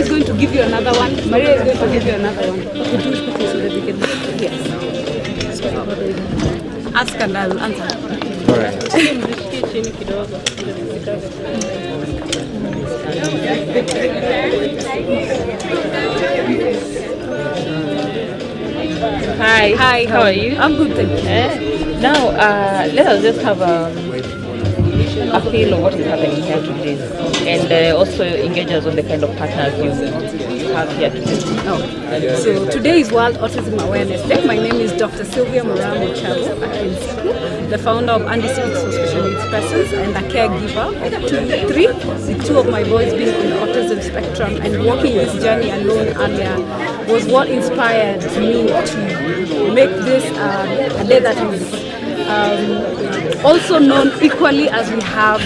is going to give you another one. Maria is going to give you another one. Okay, do it quickly so that we can. Yes. Ask and I'll answer. All right. Hi. Hi, How are you? I'm good, thank you. Now, let us just have a feel of what is happening here today, and also engage us on the kind of partners you have here today. So today is World Autism Awareness Day. My name is Dr. Sylvia Moramo Chabo, the founder of Andy Speaks for Special Needs Persons and a caregiver of 3, with 2 of my boys being on the autism spectrum, and walking this journey alone earlier was what inspired me to make this a day that is also known equally as we have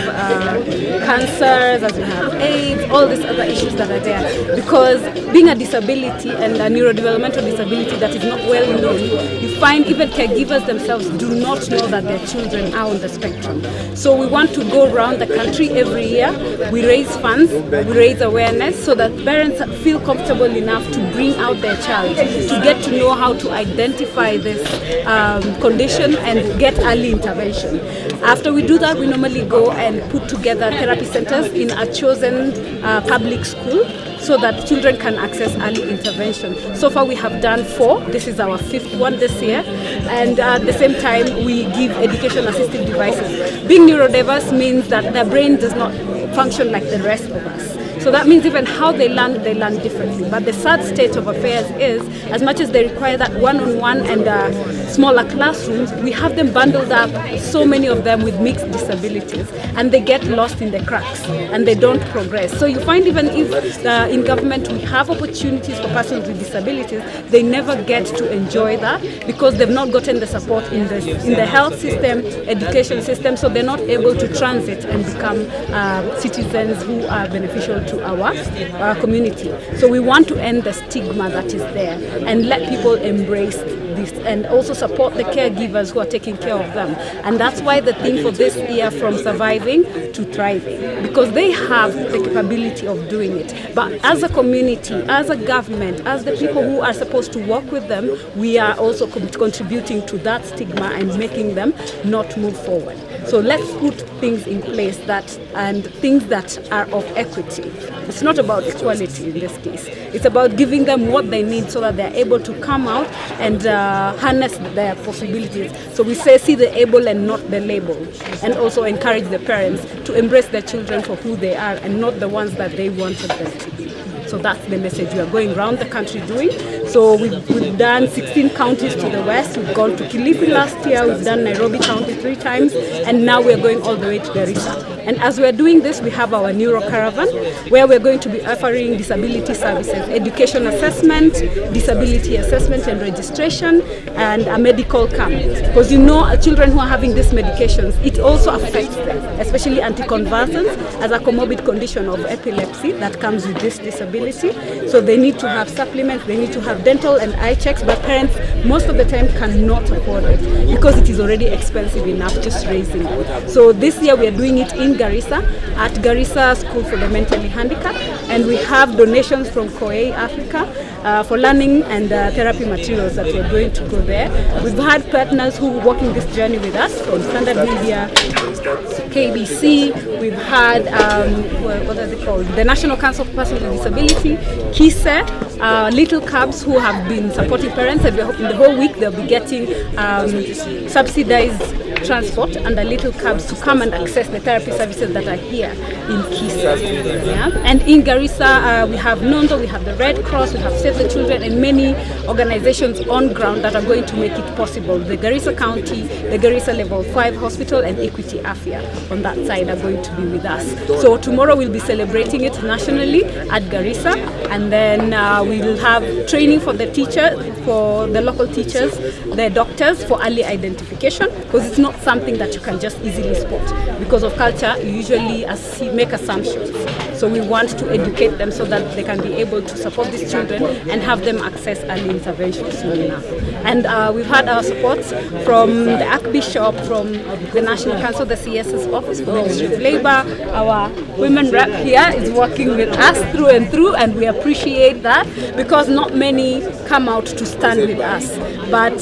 cancers, as we have AIDS, all these other issues that are there. Because being a disability and a neurodevelopmental disability that is not well known, you find even caregivers themselves do not know that their children are on the spectrum. So we want to go around the country every year. We raise funds, we raise awareness so that parents feel comfortable enough to bring out their child, to get to know how to identify this condition and get early intervention. After we do that, we normally go and put together therapy centers in a chosen public school so that children can access early intervention. So far we have done 4. This is our 5th one this year. And at the same time, we give education assistive devices. Being neurodiverse means that their brain does not function like the rest of us. So that means even how they learn differently. But the sad state of affairs is, as much as they require that one-on-one and smaller classrooms, we have them bundled up, so many of them with mixed disabilities, and they get lost in the cracks and they don't progress. So you find even if in government we have opportunities for persons with disabilities, they never get to enjoy that because they've not gotten the support in the health system, education system, so they're not able to transit and become citizens who are beneficial to our community. So we want to end the stigma that is there and let people embrace this and also support the caregivers who are taking care of them. And that's why the theme for this year, from surviving to thriving, because they have the capability of doing it. But as a community, as a government, as the people who are supposed to work with them, we are also contributing to that stigma and making them not move forward. So let's put things in place and things that are of equity. It's not about equality in this case. It's about giving them what they need so that they're able to come out and harness their possibilities. So we say see the able and not the label, and also encourage the parents to embrace their children for who they are and not the ones that they wanted them to be. So that's the message we are going around the country doing. So we've done 16 counties to the west. We've gone to Kilifi last year. We've done Nairobi County 3 times. And now we're going all the way to Garissa. And as we're doing this, we have our Neuro Caravan, where we're going to be offering disability services, education assessment, disability assessment and registration, and a medical camp. Because children who are having these medications, it also affects them, especially anticonvulsants, as a comorbid condition of epilepsy that comes with this disability. So they need to have supplements, they need to have dental and eye checks, but parents most of the time cannot afford it because it is already expensive enough just raising it. So this year we are doing it in Garissa, at Garissa School for the Mentally Handicapped, and we have donations from World Autism Africa for learning and therapy materials that we're going to go there. We've had partners who are walking this journey with us from Standard Media, KBC. We've had what are they called? The National Council for Persons with Disability, KISE, Little Cubs, who have been supporting parents, and the whole week they'll be getting subsidized transport and the Little Cubs to come and access the therapy services that are here in KISE. Yeah? And in Garissa, we have Nondo, we have the Red Cross, we have Save the Children, and many organizations on ground that are going to make it possible. The Garissa County, the Garissa Level 5 Hospital, and Equity Afia on that side are going to be with us. So tomorrow we'll be celebrating it nationally at Garissa, and then we will have training for the teachers, for the local teachers, the doctors, for early identification, because it's not not something that you can just easily spot. Because of culture, you usually make assumptions. So we want to educate them so that they can be able to support these children and have them access early intervention soon enough. And we've had our support from the Archbishop, from the National Council, the CS's office, the Ministry of Labour. Our women rep here is working with us through and through, and we appreciate that because not many come out to stand with us. But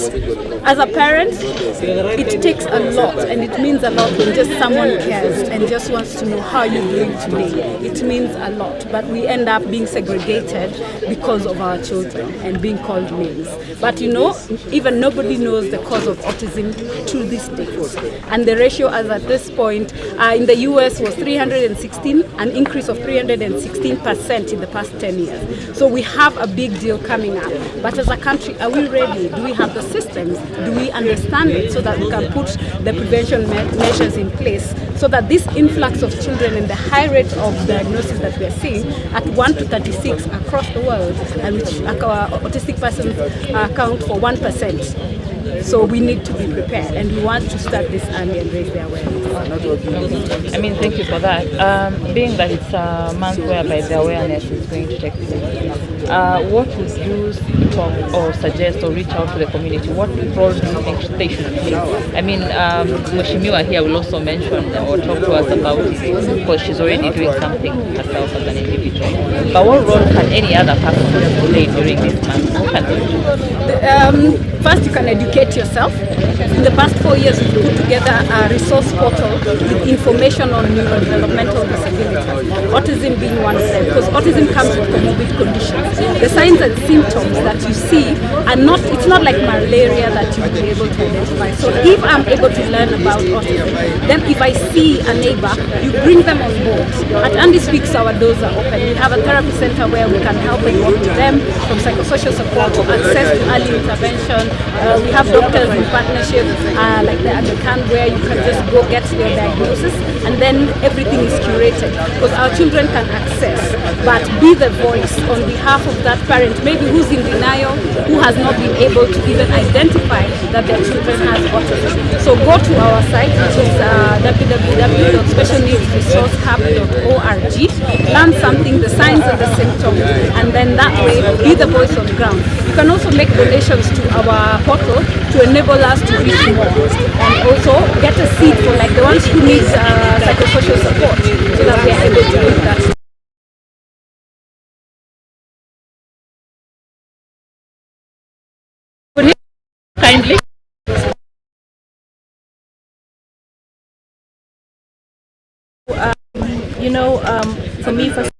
as a parent, it takes a lot, and it means a lot when just someone cares and just wants to know how you're doing today. It means a lot, but we end up being segregated because of our children and being called names. But you know, even nobody knows the cause of autism to this day. And the ratio as at this point in the US was 316, an increase of 316% in the past 10 years. So we have a big deal coming up. But as a country, are we ready? Do we have the systems? Do we understand it so that we can put the prevention measures in place so that this influx of children and the high rate of diagnosis that we are seeing at 1 to 36 across the world, and which our autistic persons account for 1%. So we need to be prepared, and we want to start this early and raise the awareness. I mean, thank you for that. Being that it's a month whereby the awareness is going to take place, what would you talk or suggest or reach out to the community? What role do you think they should play? I mean, Mheshimiwa here will also mention or talk to us about it because she's already doing something herself as an individual. But what role can any other person play during this month? What can they do? First, you can educate yourself. In the past 4 years, we've put together a resource portal with information on neurodevelopmental disabilities, autism being one of them, because autism comes with comorbid conditions. The signs and symptoms that you see are not, it's not like malaria that you'll be able to identify. So if I'm able to learn about autism, then if I see a neighbor, you bring them on board. At Andy Speaks, our doors are open. We have a therapy center where we can help and work with them, from psychosocial support to access to early intervention. We have doctors in partnership, like the American, where you can just go get your diagnosis, and then everything is curated because our children can access, but be the voice on behalf of that parent, maybe who's in denial, who has not been able to even identify that their children has autism. So go to our site, which is www.specialneedsresourcehub.org, learn something, the signs and the symptoms, and then that way be the voice on the ground. You can also make donations to our portal to enable us to reach more, and also get a seat for like the ones who need psychosocial support so that we are able to do that. Kindly. For me, first,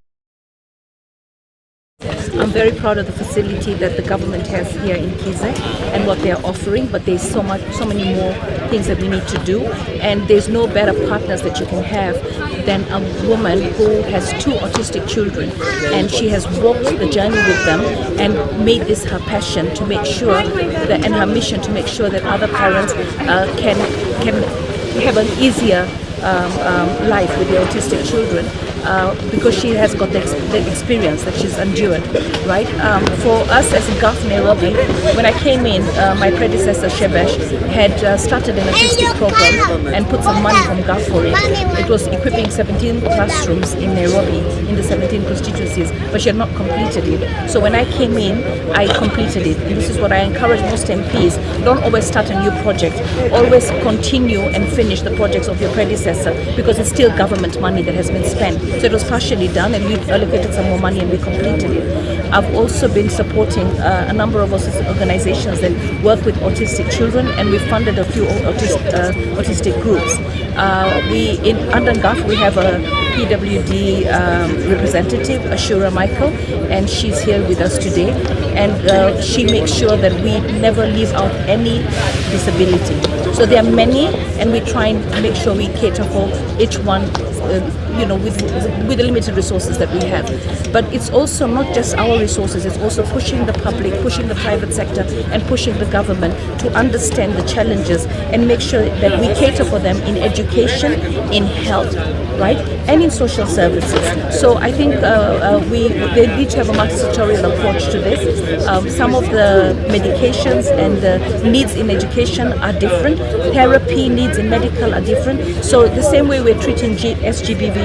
I'm very proud of the facility that the government has here in Kize and what they are offering, but there's so many more things that we need to do, and there's no better partners that you can have than a woman who has 2 autistic children, and she has walked the journey with them and made this her passion to make sure that, and her mission to make sure that other parents can have an easier life with the autistic children. Because she has got the experience that she's endured, right? For us as GAF Nairobi, when I came in, my predecessor Shebesh had started an autistic program and put some money from GAF for it. It was equipping 17 classrooms in Nairobi in the 17 constituencies, but she had not completed it. So when I came in, I completed it. And this is what I encourage most MPs. Don't always start a new project. Always continue and finish the projects of your predecessor, because it's still government money that has been spent. So it was partially done, and we've allocated some more money and we completed it. I've also been supporting a number of organizations that work with autistic children, and we've funded a few autistic groups. Under GAF, we have a PWD representative, Ashura Michael, and she's here with us today. And she makes sure that we never leave out any disability. So there are many, and we try and make sure we cater for each one, with the limited resources that we have. But it's also not just our resources, it's also pushing the public, pushing the private sector, and pushing the government to understand the challenges and make sure that we cater for them in education, in health, right? and in social services. So I think they need to have a multi-sectorial approach to this. Some of the medications and the needs in education are different. Therapy needs in medical are different. So the same way we're treating SGBV,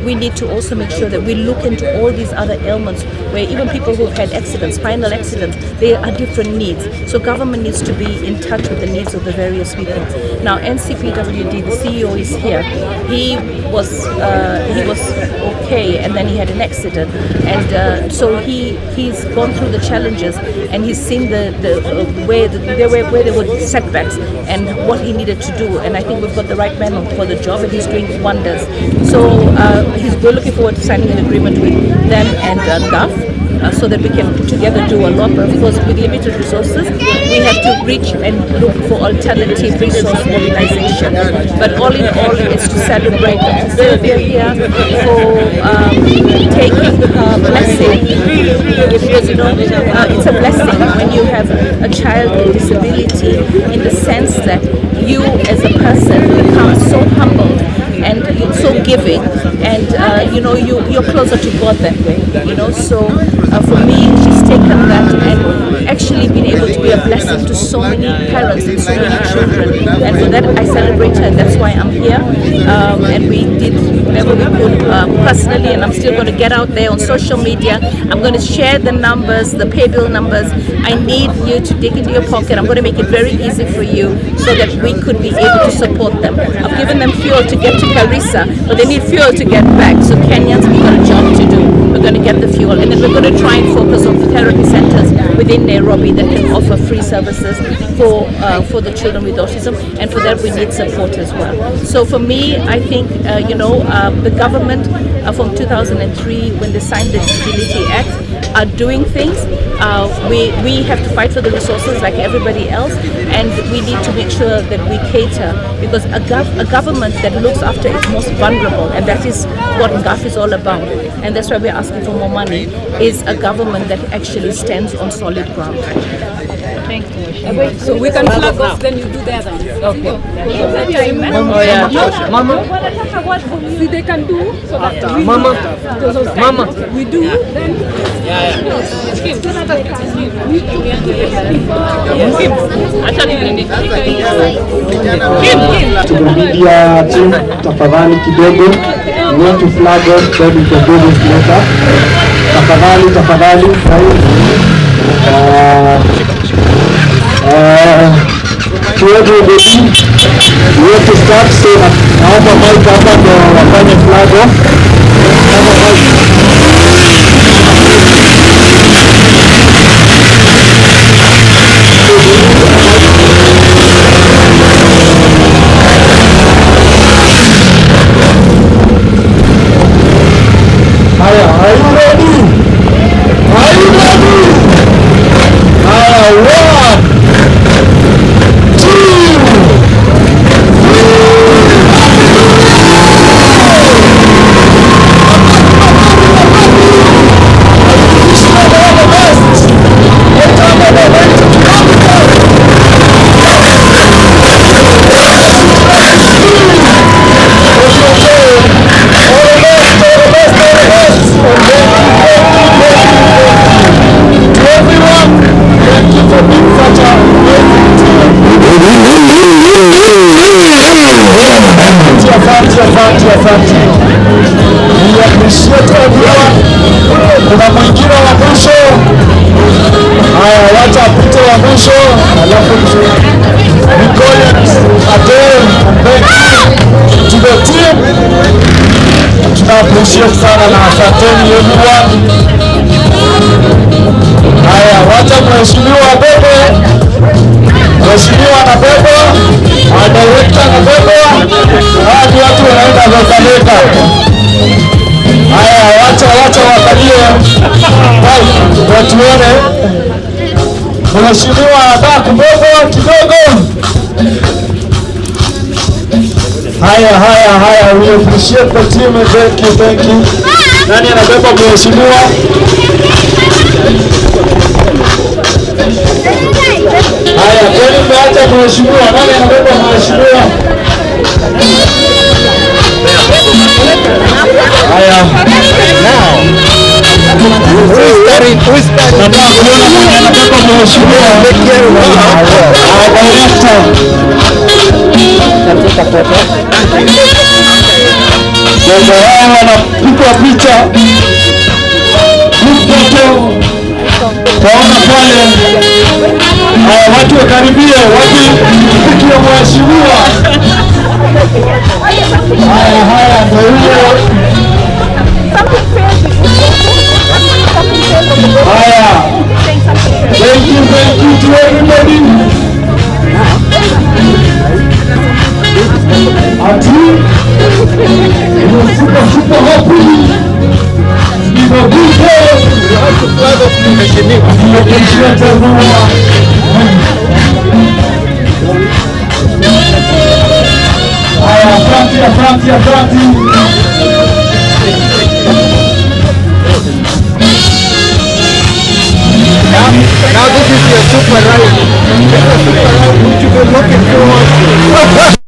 we need to also make sure that we look into all these other ailments where even people who've had accidents, spinal accidents, there are different needs. So government needs to be in touch with the needs of the various people. Now NCPWD, the CEO is here. He was okay, and then he had an accident, and so he's gone through the challenges, and he's seen where there were setbacks and what he needed to do. And I think we've got the right man for the job, and he's doing wonders. So we're looking forward to signing an agreement with them and GAF. So that we can together do a lot, but of course with limited resources we have to reach and look for alternative resource mobilization. But all in all, it's to celebrate Sylvia here for taking her blessing, because it's a blessing when you have a child with disability, in the sense that you as a person become so humbled and so giving, and you're closer to God that way. So for me, she's taken that and actually been able to be a blessing to so many parents and so many children, and for that I celebrate her, and that's why I'm here. And we did whatever we could personally, and I'm still going to get out there on social media. I'm going to share the numbers, the pay bill numbers. I need you to dig into your pocket. I'm going to make it very easy for you so that we could be able to support them. I've given them fuel to get to Garissa, but they need fuel to get back. So Kenyans, we've got a job to do. We're going to get the fuel, and then we're going to try and focus on the therapy centers within Nairobi that can offer free services for the children with autism, and for that we need support as well. So for me, I think the government from 2003, when they signed the Disability Act, are doing things. We have to fight for the resources like everybody else, and we need to make sure that we cater, because a government that looks after its most vulnerable, and that is what GAF is all about, and that's why we're asking for more money, is a government that actually stands on solid ground. Thank you. So we can flag off, then you do the other one. Okay. Mama. See, they can do so that we Mama. We do, then to the media team, tafadhali kidogo, we want to flag off, then we can do this later. Tafadhali, tuwepo bedi, we have to start, so naomba mic hapa ndo wafanye flag off. Haya, are you ready? Haya, 1, 2, 30. We appreciate everyone. Kuna mwingine wa mwisho. Haya, wacha apite wa mwisho. Alafu we call it a day and thank you to the team. Tuna appreciate sana na asanteni everyone. Haya, wacha mheshimiwa bebe. Mheshimiwa na bebe. Director na bebe. Hadi watu wanaenda lokaleka. Haya, wacha wakalie. Watuone. Mheshimiwa anataka kubeba kidogo. Haya, we appreciate the team and thank you. Nani anabeba mheshimiwa? Haya, kwani mmeacha mheshimiwa? Nani anabeba mheshimiwa? Nataka kuona mwenye anataka mheshimiwa Sasa wao wanapigwa picha mtoto taona pale. Watu wakaribie, watu pikia mheshimiwa. Haya ndio hiyo. Haya, thank you to everybody. Super happy. It's a good day. We have to flag up the machine. Asante. Now this is your super ride. This is a super ride which you've been looking forward to.